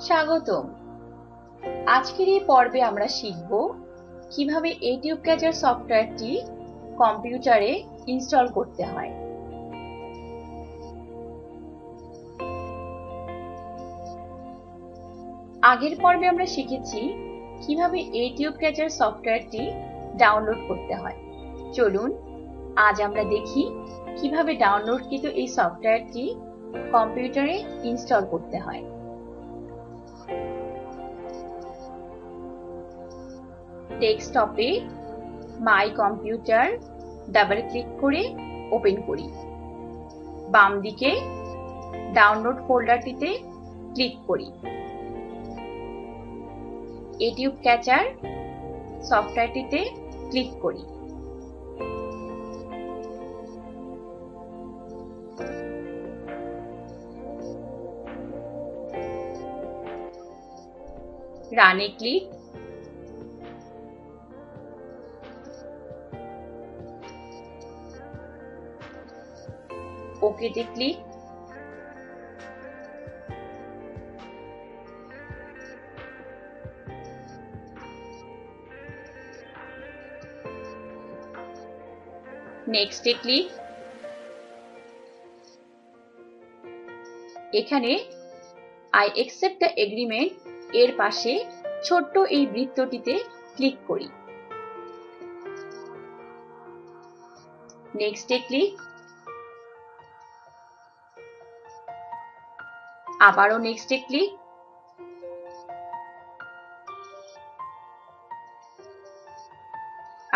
স্বাগতম। আজকের এই পর্বে আমরা শিখব কিভাবে ইউটিউব ক্যাচার সফটওয়্যারটি কম্পিউটারে ইনস্টল করতে হয়। আগের পর্বে আমরা শিখেছি কিভাবে ইউটিউব ক্যাচার সফটওয়্যারটি ডাউনলোড করতে হয়। চলুন আজ আমরা দেখি কিভাবে ডাউনলোডকৃত এই সফটওয়্যারটি কম্পিউটারে ইনস্টল করতে হয়। ডেস্কটপে মাই কম্পিউটার ডাবল ক্লিক করে ওপেন করি। বাম দিকে ডাউনলোড ফোল্ডারটিতে ক্লিক করি। ইউটিউব ক্যাচার সফটওয়্যারটিতে ক্লিক করি। রানে ক্লিক। ওকেতে ক্লিক। নেক্সটে ক্লিক। এখানে আই অ্যাকসেপ্ট দ্য এগ্রিমেন্ট এর পাশে ছোট্ট এই বৃত্তটিতে ক্লিক করি। নেক্সটে ক্লিক। আবারও নেক্সটে ক্লিক।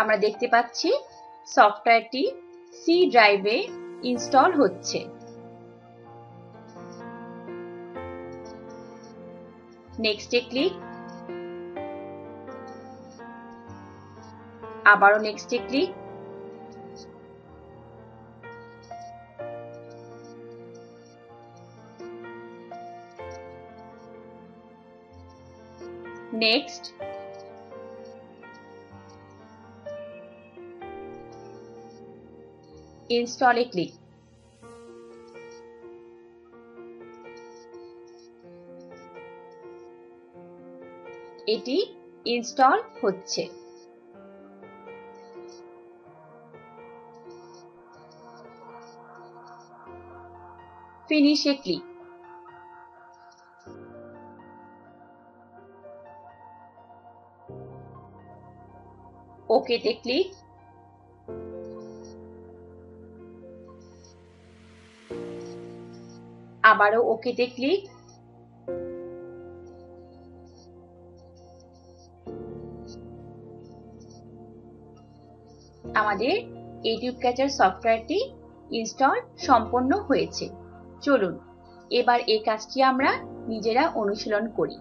আমরা দেখতে পাচ্ছি সফটওয়্যারটি সি ড্রাইভে ইনস্টল হচ্ছে। নেক্সটে ক্লিক। আবারও নেক্সটে ক্লিক। নেক্সট। ইনস্টলে ক্লিক। এটি ইনস্টল হচ্ছে। ফিনিশে ক্লিক। ওকেতে ক্লিক। আবারও ওকেতে ক্লিক। আমাদের ইউটিউব ক্যাচার সফটওয়্যারটি ইনস্টল সম্পন্ন হয়েছে। চলুন এবার এই কাজটি আমরা নিজেরা অনুশীলন করি।